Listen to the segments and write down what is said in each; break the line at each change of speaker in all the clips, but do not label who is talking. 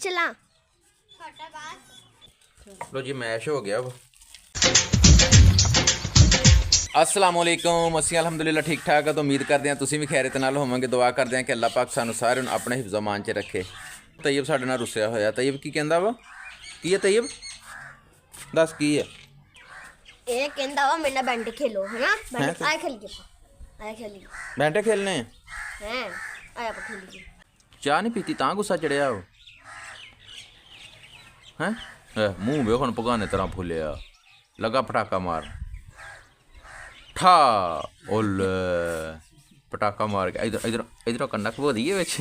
चला।
लो जी मैश हो गया। अस्सलाम वालेकुम। ਅਸੀਂ ਅਲਹਮਦੁਲਿਲਾ ਠੀਕ ਠਾਕ ਆ ਤਾਂ ਉਮੀਦ ਕਰਦੇ ਹਾਂ ਤੁਸੀਂ ਵੀ ਖੈਰਿਅਤ ਨਾਲ ਹੋਵੋਗੇ। ਦੁਆ ਕਰਦੇ ਹਾਂ ਕਿ ਅੱਲਾਹ ਪਾਕ ਸਾਨੂੰ ਸਾਰਿਆਂ ਨੂੰ ਆਪਣੇ ਹਿਫਜ਼ ਅਮਾਨ 'ਚ ਰੱਖੇ। ਤੈयब ਸਾਡੇ ਨਾਲ ਰੁੱਸਿਆ ਹੋਇਆ। ਤैयब ਕੀ ਕਹਿੰਦਾ ਵਾ? ਕੀ ਹੈ ਤैयब? ਦੱਸ ਕੀ ਹੈ?
ਇਹ ਕਹਿੰਦਾ ਵਾ ਮੇਰੇ ਨਾਲ ਬੈਂਟੇ ਖੇਲੋ ਹੈ ਨਾ। ਬੈਂਟੇ ਆਏ खेलिए ਆਏ खेलिए।
ਬੈਂਟੇ ਖੇਲਨੇ
हैं आया पर खेलिए।
ਚਾਹ ਨਹੀਂ ਪੀਤੀ ਤਾਂ ਗੁੱਸਾ ਚੜਿਆ ਉਹ ਹੈ। ਮੂੰਹ ਵੇਖ ਹੁਣ ਪਗਾਨੇ ਤਰ੍ਹਾਂ ਫੁੱਲਿਆ ਲਗਾ ਪਟਾਕਾ ਮਾਰ ਠਾ ਓਲੇ ਪਟਾਕਾ ਮਾਰ ਕੇ ਇਧਰ ਇਧਰ ਇਧਰੋਂ ਕੰਨਾ ਖਵੋ ਦਈਏ ਵਿੱਚ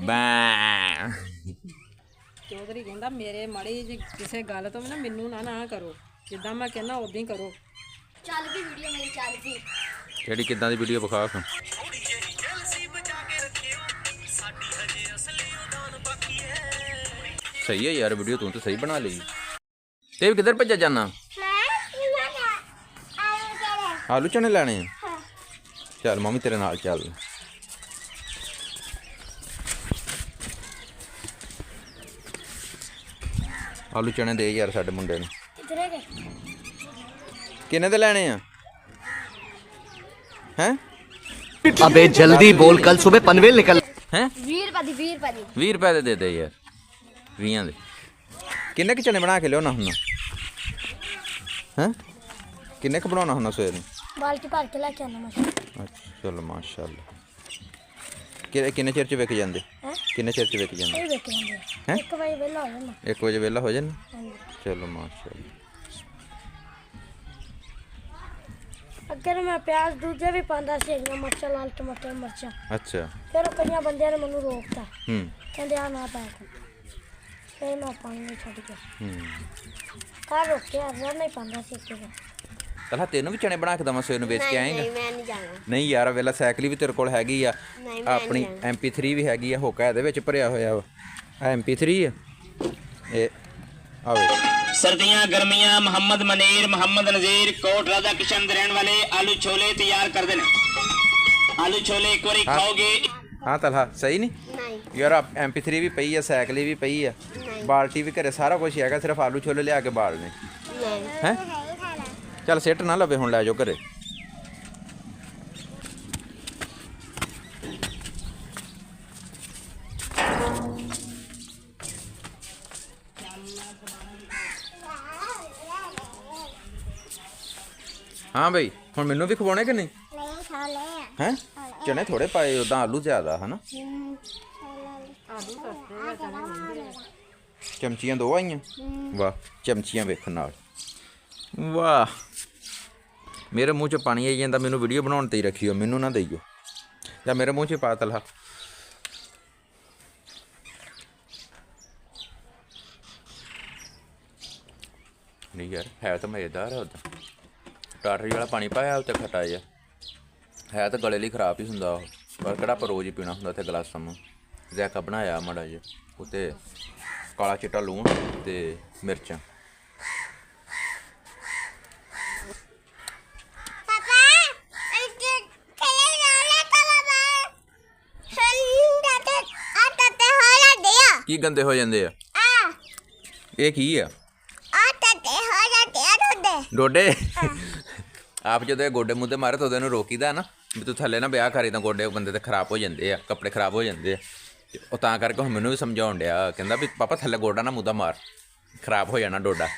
ਬੈਂ।
ਚੌਧਰੀ ਕਹਿੰਦਾ ਮੇਰੇ ਮਾੜੀ ਜੀ ਕਿਸੇ ਗੱਲ ਤੋਂ ਵੀ ਨਾ ਮੈਨੂੰ ਨਾ ਕਰੋ, ਜਿੱਦਾਂ ਮੈਂ ਕਹਿੰਦਾ ਉਦਾਂ ਹੀ ਕਰੋ।
ਚੱਲ ਗਈ ਵੀਡੀਓ ਮੇਰੀ ਚੱਲ ਗਈ।
ਕਿਹੜੀ ਕਿੱਦਾਂ ਦੀ ਵੀਡੀਓ ਵਿਖਾ ਕੇ ਸਹੀ ਹੈ ਯਾਰ ਵੀਡੀਓ ਤੂੰ ਤਾਂ ਸਹੀ ਬਣਾ ਲਈ। ਤੇ ਕਿੱਧਰ ਭੱਜਿਆ ਜਾਣਾ? ਆਲੂ ਚਨੇ ਲੈਣੇ ਆ। ਚੱਲ ਮੰਮੀ ਤੇਰੇ ਨਾਲ ਚੱਲ। ਆਲੂ ਚਨੇ ਦੇ ਯਾਰ ਸਾਡੇ ਮੁੰਡੇ ਨੂੰ। ਕਿੰਨੇ ਦੇ ਲੈਣੇ ਆ हैं?
अबे जल्दी बोल, कल सुबह पनवेल निकल।
हैं
20 रुपए दी
20 रुपए दे दे यार। 20 ਦੇ ਕਿੰਨੇ ਕੁ ਚਨੇ ਬਣਾ ਕੇ ਲਿਆਉਣਾ ਹੁੰਦਾ हैं? ਕਿੰਨੇ ਕੁ ਬਣਾਉਣਾ ਹੁੰਦਾ ਸਵੇਰ ਨੂੰ?
बाल्टी भर के लेके आना मशीन।
ਅੱਛਾ ਚਲੋ ਮਾਸ਼ਾਅੱਲਾ। ਕਿੰਨੇ ਚਿਰ ਚ ਵਿਕ ਜਾਂਦੇ? ਕਿੰਨੇ ਚਿਰ ਚ ਵਿਕ ਜਾਂਦੇ?
ਇਹ ਵੇਖ ਲੈਂਦੇ
हैं?
1 ਵਜੇ ਵੇਲਾ ਹੋ ਜਾਂਦਾ।
1 ਵਜੇ ਵਿਹਲਾ ਹੋ ਜਾਣਾ।
ਹਾਂਜੀ।
ਚਲੋ ਮਾਸ਼ਾਅੱਲਾ।
ਅਗਰ ਮੈਂ ਪਿਆਜ਼ ਦੂਜੇ ਵੀ ਪਾਉਂਦਾ ਸੀ, ਮਿਰਚਾਂ ਲਾਲ ਟਮਾਟਰ ਮਿਰਚਾਂ।
ਅੱਛਾ
ਫਿਰ ਉਹ ਕਈਆਂ ਬੰਦਿਆਂ ਨੇ ਮੈਨੂੰ ਰੋਕਤਾ, ਕਹਿੰਦੇ ਆ ਨਾ ਪਾਇਆ ਕਰ। ਫਿਰ ਮੈਂ ਪਾਣੀ ਨਹੀਂ ਛੱਡ ਗਿਆ। ਘਰ ਰੋਕਿਆ ਫਿਰ ਨਹੀਂ ਪਾਉਂਦਾ ਸੀ ਇੱਕ ਵਾਰ।
ਤਲਹਾ ਤੈਨੂੰ ਵੀ ਚਨੇ ਬਣਾ ਕੇ ਦਵਾਂ ਸਵੇਰ ਨੂੰ ਵੇਚ ਕੇ ਆਏਗਾ?
ਨਹੀਂ ਮੈਂ ਨਹੀਂ ਜਾਣਾ।
ਨਹੀਂ ਯਾਰ ਵੇਲਾ ਸਾਈਕਲ ਵੀ ਤੇਰੇ ਕੋਲ ਹੈਗੀ ਆ, ਆਪਣੀ MP3 ਵੀ ਹੈਗੀ ਆ, ਹੋਕਾ ਇਹਦੇ ਵਿੱਚ ਭਰਿਆ ਹੋਇਆ ਵਾ। ਆ MP3 ਆ ਇਹ ਆਵੇ।
सर्दियां गर्मियां मोहम्मद मनीर मोहम्मद नज़ीर कोट राधा किशन दे रहने वाले आलू छोले तैयार कर देने। आलू छोले एक बार खाओगे।
हाँ तलहा सही नहीं
नहीं
यार। आप MP3 भी पई है, साइकिल भी पई है, बाल्टी भी घरे सारा कुछ है, सिर्फ आलू छोले लिया के बालने हैं। चल सिट ना लवे हुण लै जाओ घरे। हाँ बई हुण मैनू भी खवाने कि नहीं? हैं चने थोड़े पाए उदा आलू ज्यादा है ना। चमचियां 2 आईयां। वाह चमचियां वेखण नाल वाह। मेरे मूँह च पानी आई जाता। मैनू वीडियो बनाने ते ही रखियो, मैनू ना दईओ। या मेरे मूँह च पा तलहा। नहीं यार है तो मज़ेदार है। उदा टाटरी वाला पानी पाया उत्ते खट्टा जिहा है तो गले लिए खराब ही हुंदा ओह, पर किहड़ा आपां रोज़ ही पीना हुंदा। इत्थे गलासां में जैका बनाया माड़ा जिहा, उत्ते काला चिट्टा लूण ते मिर्चां। की गंदे हो जाते आ? ये की आ? डोडे आप जो गोडे मुद्दे मारे तो ਉਹਨੂੰ ਰੋਕੀਦਾ ਨਾ ਵੀ ਤੂੰ ਥੱਲੇ ਨਾ ਵਿਆਹ ਕਰੀ ਤਾਂ ਗੋਡੇ ਬੰਦੇ ਤੇ ਖਰਾਬ ਹੋ ਜਾਂਦੇ ਆ, ਕੱਪੜੇ ਖਰਾਬ ਹੋ ਜਾਂਦੇ ਆ। ਉਹ ਤਾਂ ਕਰਕੇ ਹੁਣ ਮੈਨੂੰ ਵੀ ਸਮਝਾਉਣ ਡਿਆ, ਕਹਿੰਦਾ ਵੀ ਪਾਪਾ ਥੱਲੇ ਗੋਡਾ ਨਾ ਮੁੱਦਾ ਮਾਰ, ਖਰਾਬ ਹੋ ਜਾਣਾ ਡੋਡਾ।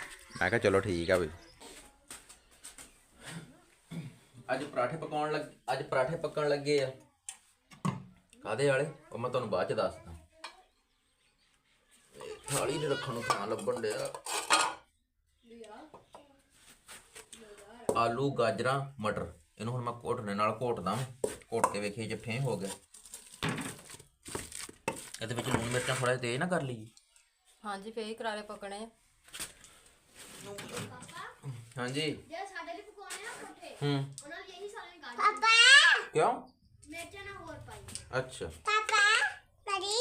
ਮੈਂ ਕਿਹਾ ਚਲੋ ਠੀਕ ਆ ਬਈ। ਅੱਜ ਪਰਾਠੇ ਪਕਾਉਣ ਲੱਗੇ ਆ। ਕਾਦੇ ਵਾਲੇ ਉਹ ਮੈਂ ਤੁਹਾਨੂੰ ਬਾਅਦ ਚ ਦੱਸਦਾ। ਥਾਲੀ ਦੇ ਰੱਖਣ ਨੂੰ ਥਾਂ ਲੱਭਣ ਡਿਆ। ਆਲੂ ਗਾਜਰਾਂ ਮਟਰ ਇਹਨੂੰ ਹੁਣ ਮੈਂ ਘੋਟਣੇ ਨਾਲ ਘੋਟਦਾ। ਘੋਟ ਕੇ ਵੇਖੀਏ ਜੇ ਠੇਂ ਹੋ ਗਿਆ। ਇਹਦੇ ਵਿੱਚ ਲੂਣ ਮਿਰਚਾਂ ਥੋੜਾ ਜਿਹਾ ਤੇਜ਼ ਨਾ ਕਰ ਲਈ।
ਹਾਂਜੀ ਫੇਰ ਹੀ ਕਰਾਰੇ ਪਕਣੇ।
ਹਾਂਜੀ
ਜੇ ਸਾਡੇ ਲਈ ਪਕਾਉਣੇ ਆ ਪੱਠੇ, ਉਹਨਾਂ ਲਈ ਇਹੀ ਸਾਰੇ ਗਾੜੀ। ਪਾਪਾ
ਕਿਉਂ?
ਮਿਰਚਾਂ ਨਾ ਹੋਰ ਪਾਈ।
ਅੱਛਾ
ਪਾਪਾ ਮਰੀ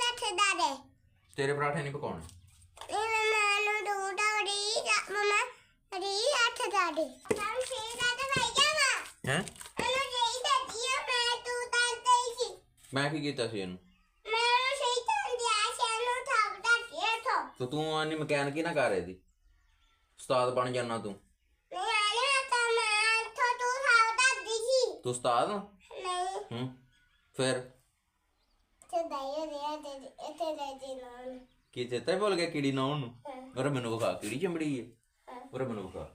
ਬੈਠੇ ਦਾਦੇ
ਤੇਰੇ ਪਰਾਠੇ ਨਹੀਂ ਪਕਾਉਣੇ। हैं मैं की कीता सी ਇਹਨੂੰ? तो तू आनी मकैनिक ही ना कर रही उस्ताद बन जाना तू तू उस्ताद फिर की चेता बोल गया कीड़ी ना और मैनू विखा कीड़ी चमड़ी है और मैनू विखा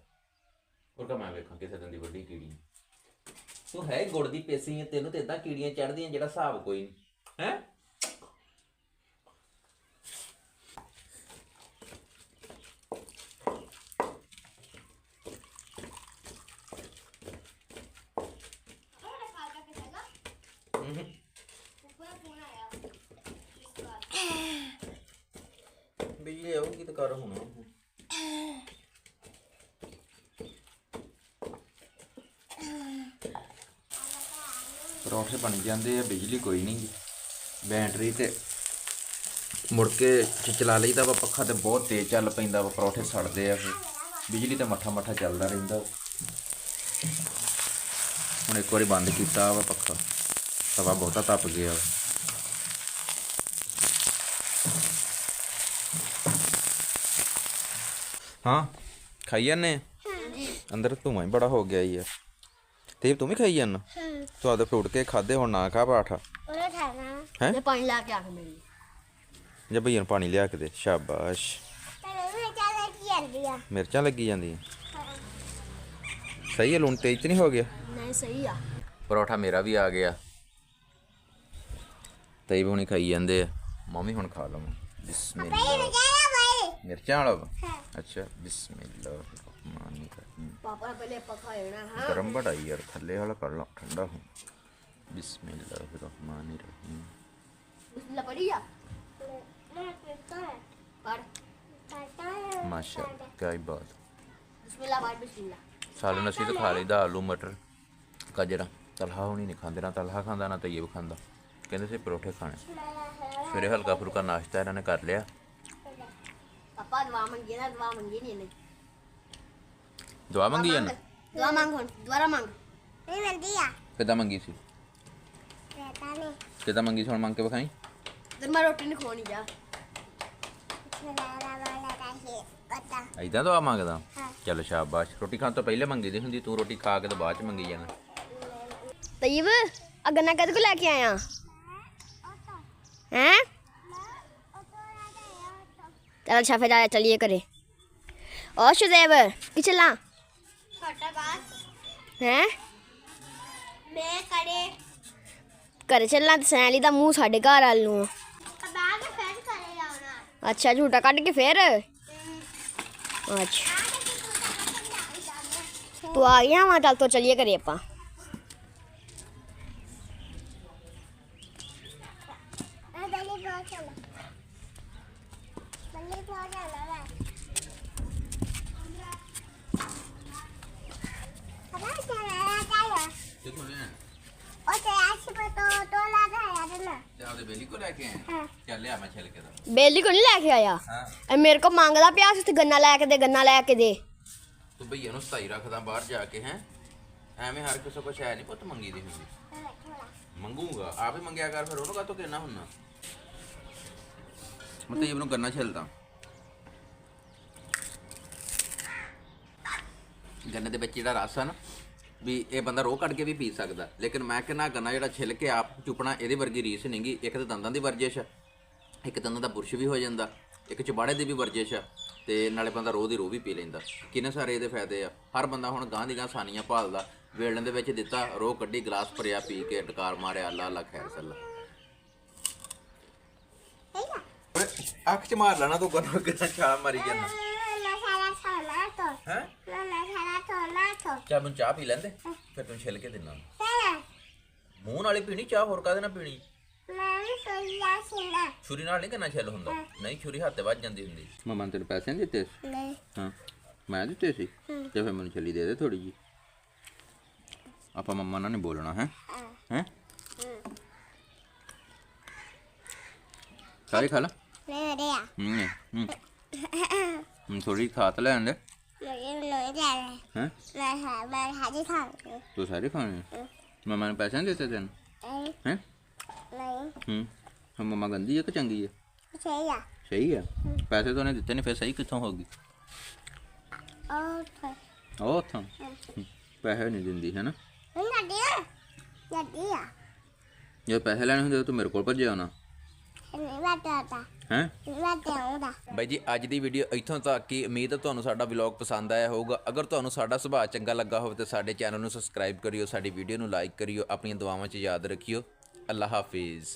और का मैं वेखा किसे दिन दी वड्डी कीड़ी तू है गुड़ दी पेसी है तेनू तो इदा कीड़ियां चढ़दियां जेड़ा हिसाब कोई नहीं है बिजली आऊगी तो कर होना परोठे बन जाते हैं बिजली कोई नहीं बैटरी तो मुड़ के चला लीदा वा पक्खा तो बहुत तेज चल पैंदा वा परोठे सड़ते हैं फिर बिजली तो मट्ठा मट्ठा चलता रहिंदा हुण एक बारी बंद किया वा पक्खा तवा बहुता तप गया हाँ खाई जाने अंदर धुआं ही बड़ा हो गया ही है तेब तुम ही खाई जाना तो आदे फ्रूट के खादे हो ना खा पराठा हैं
पानी ला के आके मेरी
जब भैया पानी लिया के दे शाबाश मिर्चा लगी जाती सही है लून तेज नहीं हो गया
नहीं सही आ
परोठा मेरा भी आ गया तेब हुणी खाई जाते मम्मी हुण खा लवां बिस्मिल्लाह मिर्चा वाला अच्छा बिस्मिल्लाह
पापा पहले पकाए ना हां
गरम बड़ा यार थल्ले वाला कर लो ठंडा हो बिस्मिल्लाहिर्रहमानिर्रहीम
बिस्मिल्लाह पढ़िया पढ़
माशाअल्लाह क्या ही बात
बिस्मिल्लाह पढ़ बिस्मिल्लाह
साले नसी तो खा लीदा आलू मटर गाजरा तलहा होनी नहीं खाते ना तलहा खांदा ना तैयब खांदा कहते से परोठे खाने सवेरे हल्का फुल्का नाश्ता इन्होंने कर लिया
पापा दुआ मंगी ना दुआ मंगी नहीं
दुआ मंगी जाना
दुआ मांग दोबारा मांग नहीं मिलती आ
किदा मंगी सी
पता नहीं
किदा मंगी सी हुण मंग के विखाई
तेरे मैं रोटी नहीं खोनी जा
इदा दुआ मंगदा चल शाबाश रोटी खाण तो पहले मंगी दी हुंदी तू रोटी खा के तो बाद च मंगी जाना
तैयब अगन्ना कद को लेके आया हैं चल अच्छा फिर आया चलिए करे और शुदैब कि चला हैं मैं करे करे चलना ते सैली दा मुंह साडे घर आल नू अच्छा झूठा कट के फिर अच्छा तू आ गया वहाँ चल तो चलिए करे अपा बेली को नहीं लेके आया मेरे को मांगदा पिया सी गन्ना लेके दे
तू भैया नु सताई रखदा बाहर जाके हैं एवें हर किसी को शायद नहीं पुत मंगी दी हुंदी मंगूंगा आप ही मंगया कर फिर ओनू का तो कहना हुन्ना मैं तो ये बनो गन्ना छेलदा गन्ने दे विच जेहड़ा रस है ना भी ये बंदा रोह कट के भी पी सकदा लेकिन मैं कहना गन्ना जेहड़ा छिल के आप चुपना ਇਹਦੇ ਵਰਗੀ ਰੀਸ ਨਹੀਂਗੀ ਇੱਕ ਤਾਂ ਦੰਦਾਂ ਦੀ ਵਰਜਿਸ਼ ਹੈ ਇੱਕ ਦੰਦਾਂ ਦਾ ਬੁਰਸ਼ ਵੀ ਹੋ ਜਾਂਦਾ ਇੱਕ ਚਬਾੜੇ ਦੀ ਵੀ ਵਰਜਿਸ਼ ਆ ਤੇ ਨਾਲੇ ਬੰਦਾ ਰੋਹ ਦੀ ਰੋਹ ਵੀ ਪੀ ਲੈਂਦਾ ਕਿੰਨੇ ਸਾਰੇ ਇਹਦੇ ਫਾਇਦੇ ਆ ਹਰ ਬੰਦਾ ਹੁਣ ਗਾਂ ਦੀ ਗਾਂ ਸਾਨੀਆਂ ਭਾਲਦਾ ਵੇਲਣ ਦੇ ਵਿੱਚ ਦਿੱਤਾ ਰੋਹ ਕੱਢੀ ਗਲਾਸ ਭਰਿਆ ਪੀ ਕੇ ਟਕਾਰ ਮਾਰਿਆ ਅੱਲਾ ਅੱਲਾ ਖੈਰ ਸੱਲਾ ਅੱਖ ਚ ਮਾਰ ਲੈਣਾ ਤੂੰ ਗੰਨਾ ਕਿੰਨਾ ਛਾਲਾ ਮਾਰੀ ਜਾਂਦਾ ਹੈ ਚਾਹ ਨੂੰ ਚਾਹ ਪੀ ਲੈਂਦੇ ਫਿਰ ਤੂੰ ਛਿਲ ਕੇ ਦਿੰਨਾ ਮੂੰਹ ਨਾਲ ਹੀ ਪੀਣੀ ਚਾਹ ਹੋਰ ਕਾਹਦੇ ਨਾਲ ਪੀਣੀ ਛੁਰੀ ਨਾਲ ਨਹੀਂ ਕਰਨਾ ਛਿੱਲ ਹੁੰਦਾ ਨਹੀਂ ਛੁਰੀ ਹੱਥ ਤੇ ਵੱਜ ਜਾਂਦੀ ਹੁੰਦੀ ਮਮਾ ਨੇ ਤੈਨੂੰ ਪੈਸੇ ਨਹੀਂ ਦਿੱਤੇ ਨਹੀਂ ਹਾਂ ਮੈਂ ਦਿੱਤੇ ਸੀ ਤੇ ਫਿਰ ਮੈਨੂੰ ਛਿੱਲੀ ਦੇ ਦੇ ਥੋੜੀ ਜੀ ਆਪਾਂ ਮੰਮਾ ਨਾਲ ਨਹੀਂ ਬੋਲਣਾ ਹੈ ਹੈ ਸਾਰੇ ਖਾ ਲਾ
नहीं दे
थोड़ी खा तो लें दे हैं तो सारे खाने मम्मा ने पैसे नहीं देते तेन हैं हम मम्मा गंदी है कि चंगी है ਸਹੀ ਆ ਪੈਸੇ ਤਾਂ ਉਹਨੇ ਦਿੱਤੇ ਨਹੀਂ ਫਿਰ ਸਹੀ ਕਿੱਥੋਂ ਹੋ ਗਈ ਉਹ ਉੱਥੋਂ ਪੈਸੇ ਨਹੀਂ ਦਿੰਦੀ ਹੈ ਨਾ ਜੇ ਪੈਸੇ ਲੈਣੇ ਹੁੰਦੇ ਤੂੰ ਮੇਰੇ ਕੋਲ ਭੱਜਿਆ ਆਉਣਾ ਹੈਂ ਬਾਈ ਜੀ ਅੱਜ ਦੀ ਵੀਡੀਓ ਇੱਥੋਂ ਤੱਕ ਹੀ। ਉਮੀਦ ਹੈ ਤੁਹਾਨੂੰ ਸਾਡਾ ਵਲੌਗ ਪਸੰਦ ਆਇਆ ਹੋਊਗਾ। ਅਗਰ ਤੁਹਾਨੂੰ ਸਾਡਾ ਸੁਭਾਅ ਚੰਗਾ ਲੱਗਾ ਹੋਵੇ ਤਾਂ ਸਾਡੇ ਚੈਨਲ ਨੂੰ ਸਬਸਕ੍ਰਾਈਬ ਕਰਿਓ, ਸਾਡੀ ਵੀਡੀਓ ਨੂੰ ਲਾਈਕ ਕਰਿਓ, ਆਪਣੀਆਂ ਦੁਆਵਾਂ 'ਚ ਯਾਦ ਰੱਖਿਓ। ਅੱਲਾ ਹਾਫਿਜ਼।